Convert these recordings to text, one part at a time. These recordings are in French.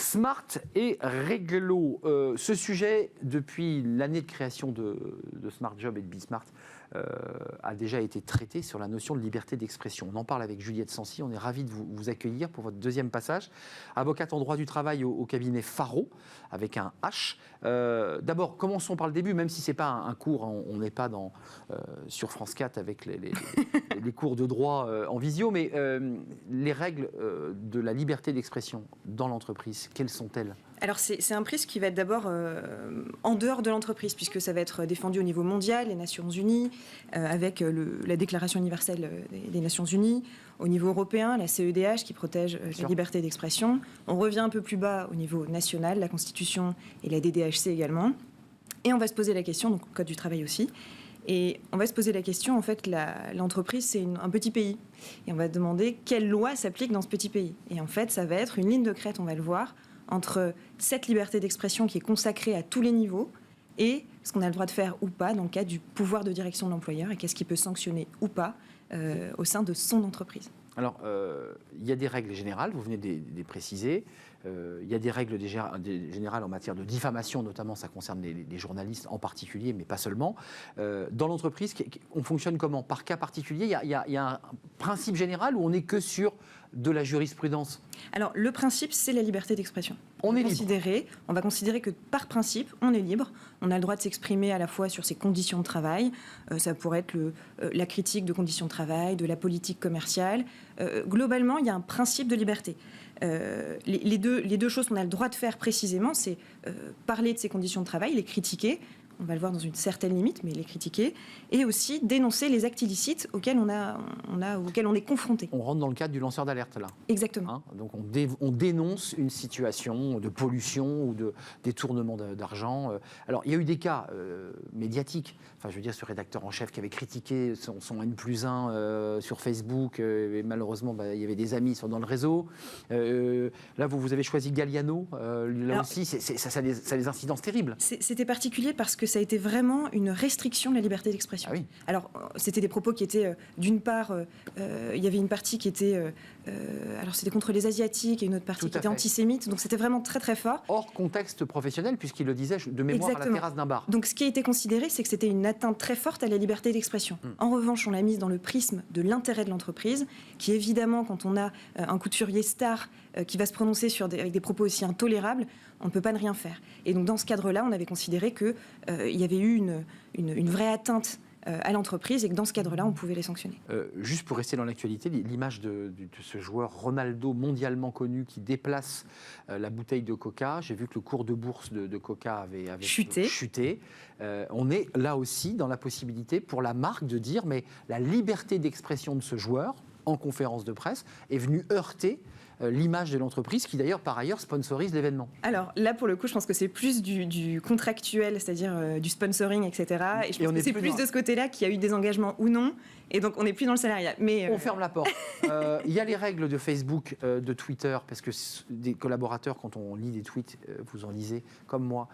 Smart et réglo. Ce sujet, depuis l'année de création de Smart Job et de BeSmart, a déjà été traité sur la notion de liberté d'expression. On en parle avec Juliette Sancy. On est ravis de vous accueillir pour votre deuxième passage. Avocate en droit du travail au cabinet Faro, avec un H. D'abord, commençons par le début, même si ce n'est pas un cours, on n'est pas sur France 4 avec les cours de droit en visio, mais les règles de la liberté d'expression dans l'entreprise, quelles sont-elles ? Alors c'est un prisme qui va être d'abord en dehors de l'entreprise, puisque ça va être défendu au niveau mondial, les Nations Unies, avec la Déclaration universelle des Nations Unies, au niveau européen, la CEDH qui protège la liberté d'expression. On revient un peu plus bas au niveau national, la Constitution et la DDHC également. Et on va se poser la question, donc le Code du travail aussi, et on va se poser la question, en fait, l'entreprise, c'est un petit pays. Et on va demander quelle loi s'applique dans ce petit pays. Et en fait, ça va être une ligne de crête, on va le voir, entre cette liberté d'expression qui est consacrée à tous les niveaux et ce qu'on a le droit de faire ou pas dans le cadre du pouvoir de direction de l'employeur et qu'est-ce qui peut sanctionner ou pas au sein de son entreprise. Alors, il y a des règles générales, vous venez de les préciser. Il y a des règles générales en matière de diffamation, notamment ça concerne les journalistes en particulier, mais pas seulement. Dans l'entreprise, on fonctionne comment ? Par cas particulier, il y a un principe général ou on n'est que sur de la jurisprudence ? Alors, le principe, c'est la liberté d'expression. On va considérer que par principe, on est libre. On a le droit de s'exprimer à la fois sur ses conditions de travail. Ça pourrait être la critique de conditions de travail, de la politique commerciale. Globalement, il y a un principe de liberté. Les deux choses qu'on a le droit de faire précisément, c'est parler de ses conditions de travail, les critiquer. On va le voir dans une certaine limite, mais les critiquer, et aussi dénoncer les actes illicites auxquels auxquels on est confronté. On rentre dans le cadre du lanceur d'alerte, là. Exactement. Donc on dénonce une situation de pollution ou de détournement d'argent. Alors, il y a eu des cas médiatiques. Enfin, je veux dire, ce rédacteur en chef qui avait critiqué son N+1 sur Facebook, et malheureusement, il y avait des amis dans le réseau. Là, vous avez choisi Galliano. Là aussi, ça a des incidences terribles. C'était particulier parce que ça a été vraiment une restriction de la liberté d'expression. Ah oui. Alors, c'était des propos qui étaient, d'une part, il y avait une partie qui était, alors c'était contre les Asiatiques et une autre partie qui était antisémite, donc c'était vraiment très très fort. Hors contexte professionnel, puisqu'il le disait de mémoire. Exactement. À la terrasse d'un bar. Donc ce qui a été considéré, c'est que c'était une atteinte très forte à la liberté d'expression. En revanche, on l'a mise dans le prisme de l'intérêt de l'entreprise, qui évidemment, quand on a un couturier star qui va se prononcer avec des propos aussi intolérables, on ne peut pas ne rien faire. Et donc dans ce cadre-là, on avait considéré qu'il y avait eu une vraie atteinte à l'entreprise et que dans ce cadre-là, on pouvait les sanctionner. Juste pour rester dans l'actualité, l'image de ce joueur Ronaldo mondialement connu qui déplace la bouteille de Coca. J'ai vu que le cours de bourse de Coca avait chuté. On est là aussi dans la possibilité pour la marque de dire mais la liberté d'expression de ce joueur en conférence de presse est venue heurter l'image de l'entreprise qui d'ailleurs par ailleurs sponsorise l'événement. Alors là pour le coup je pense que c'est plus du contractuel, c'est-à-dire du sponsoring, etc. Et je pense que c'est plus de ce côté-là qu'il y a eu des engagements ou non, et donc on n'est plus dans le salariat. Mais on ferme la porte. Il y a les règles de Facebook, de Twitter, parce que des collaborateurs, quand on lit des tweets, vous en lisez comme moi,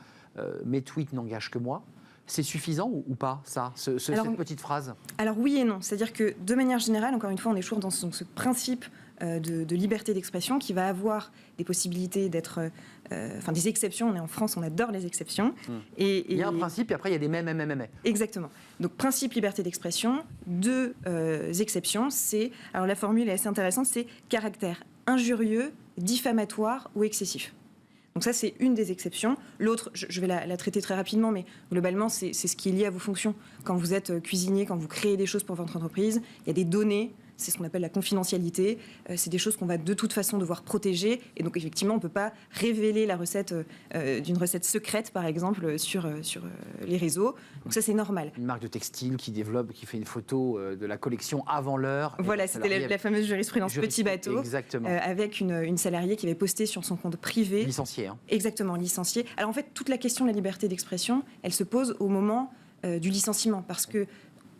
mes tweets n'engagent que moi. C'est suffisant ou pas, ça, cette petite phrase ? Alors oui et non. C'est-à-dire que, de manière générale, encore une fois, on est toujours dans ce principe de liberté d'expression qui va avoir des possibilités d'être... des exceptions. On est en France, on adore les exceptions. Il y a un principe et après, il y a des mais. Exactement. Donc, principe liberté d'expression, deux exceptions. Alors, la formule est assez intéressante, c'est caractère injurieux, diffamatoire ou excessif. Donc ça, c'est une des exceptions. L'autre, je vais la traiter très rapidement, mais globalement, c'est ce qui est lié à vos fonctions. Quand vous êtes cuisinier, quand vous créez des choses pour votre entreprise, il y a des données, c'est ce qu'on appelle la confidentialité. C'est des choses qu'on va de toute façon devoir protéger. Et donc, effectivement, on ne peut pas révéler la recette d'une recette secrète, par exemple, sur les réseaux. Donc ça, c'est normal. Une marque de textile qui fait une photo de la collection avant l'heure. Voilà, c'était la fameuse jurisprudence Petit Bateau. Exactement. Avec une salariée qui avait posté sur son compte privé. Licenciée. Hein. Exactement, licenciée. Alors, en fait, toute la question de la liberté d'expression, elle se pose au moment du licenciement. Parce que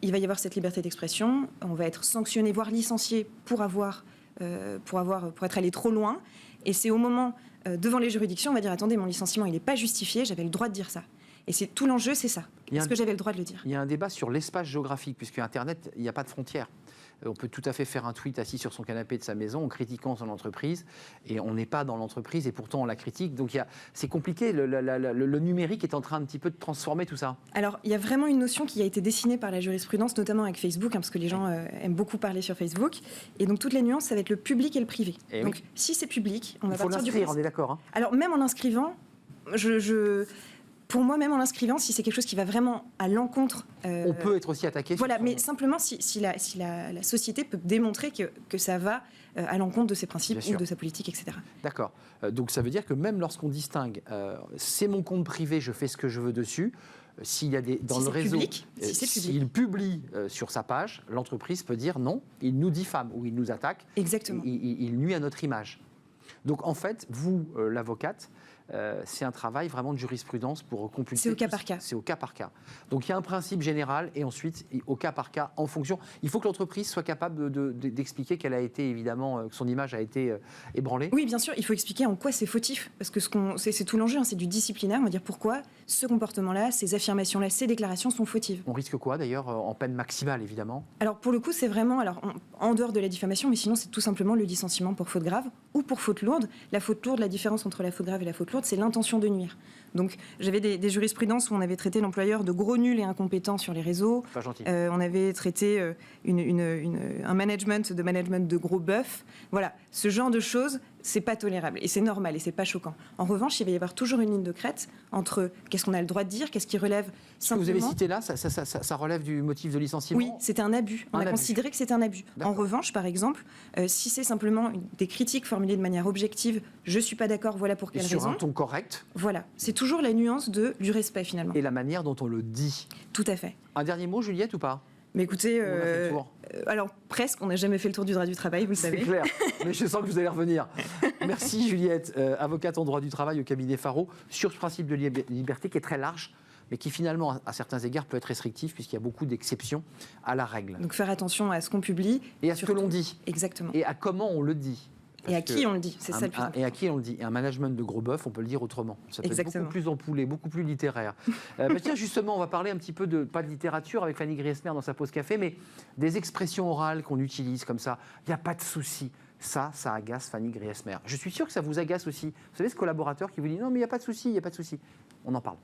il va y avoir cette liberté d'expression, on va être sanctionné, voire licencié pour être allé trop loin. Et c'est au moment, devant les juridictions, on va dire, attendez, mon licenciement, il n'est pas justifié, j'avais le droit de dire ça. Et c'est tout l'enjeu, c'est ça. Est-ce que j'avais le droit de le dire ? Il y a un débat sur l'espace géographique, puisque Internet, il n'y a pas de frontières. On peut tout à fait faire un tweet assis sur son canapé de sa maison en critiquant son entreprise, et on n'est pas dans l'entreprise, et pourtant on la critique. Donc c'est compliqué, le numérique est en train un petit peu de transformer tout ça. Alors, il y a vraiment une notion qui a été dessinée par la jurisprudence, notamment avec Facebook, parce que les gens aiment beaucoup parler sur Facebook. Et donc, toutes les nuances, ça va être le public et le privé. Et donc, si c'est public, on va il faut partir du l'inscrire, on est d'accord. Alors, même en l'inscrivant, pour moi, même en l'inscrivant, si c'est quelque chose qui va vraiment à l'encontre... on peut être aussi attaqué. Voilà, mais simplement si la société peut démontrer que ça va à l'encontre de ses principes ou de sa politique, etc. D'accord. Donc ça veut dire que même lorsqu'on distingue, c'est mon compte privé, je fais ce que je veux dessus, s'il y a dans le réseau, s'il publie sur sa page, l'entreprise peut dire non, il nous diffame ou il nous attaque. Exactement. Il nuit à notre image. Donc en fait, vous, l'avocate, c'est un travail vraiment de jurisprudence pour compulser. C'est au cas par cas. C'est au cas par cas. Donc il y a un principe général et ensuite au cas par cas en fonction. Il faut que l'entreprise soit capable d'expliquer qu'elle a été évidemment, que son image a été ébranlée. Oui, bien sûr, il faut expliquer en quoi c'est fautif. Parce que c'est tout l'enjeu, c'est du disciplinaire. On va dire pourquoi ce comportement-là, ces affirmations-là, ces déclarations sont fautives. On risque quoi d'ailleurs en peine maximale évidemment? Alors pour le coup, c'est vraiment en dehors de la diffamation, mais sinon c'est tout simplement le licenciement pour faute grave ou pour faute lourde. La faute lourde, la différence entre la faute grave et la faute lourde, c'est l'intention de nuire. Donc j'avais des jurisprudences où on avait traité l'employeur de gros nuls et incompétents sur les réseaux. Pas gentil. On avait traité un management de gros bœufs. Voilà, ce genre de choses, c'est pas tolérable et c'est normal et c'est pas choquant. En revanche, il va y avoir toujours une ligne de crête entre qu'est-ce qu'on a le droit de dire, qu'est-ce qui relève simplement... Ce que vous avez cité là, ça relève du motif de licenciement? Oui, c'était un abus. On a considéré que c'était un abus. En revanche, par exemple, si c'est simplement des critiques formulées de manière objective, je suis pas d'accord, voilà pour quelle raison. Sur un ton correct. Voilà, c'est toujours la nuance du respect finalement. Et la manière dont on le dit. Tout à fait. Un dernier mot, Juliette, ou pas? Mais écoutez, on a fait le tour. Alors presque, on n'a jamais fait le tour du droit du travail, vous le savez. C'est clair, mais je sens que vous allez revenir. Merci Juliette, avocate en droit du travail au cabinet Faro, sur ce principe de liberté qui est très large, mais qui finalement, à certains égards, peut être restrictif, puisqu'il y a beaucoup d'exceptions à la règle. Donc faire attention à ce qu'on publie. Et à ce que l'on dit. Exactement. Et à comment on le dit. Et à qui on le dit, c'est ça le plus important. Et à qui on le dit. Et un management de gros bœuf, on peut le dire autrement. Ça peut être beaucoup plus ampoulé, beaucoup plus littéraire. Tiens, justement, on va parler un petit peu pas de littérature avec Fanny Griesmer dans sa pause café, mais des expressions orales qu'on utilise comme ça. Il n'y a pas de souci. Ça agace Fanny Griesmer. Je suis sûr que ça vous agace aussi. Vous savez, ce collaborateur qui vous dit non, mais il n'y a pas de souci, il n'y a pas de souci. On en parle.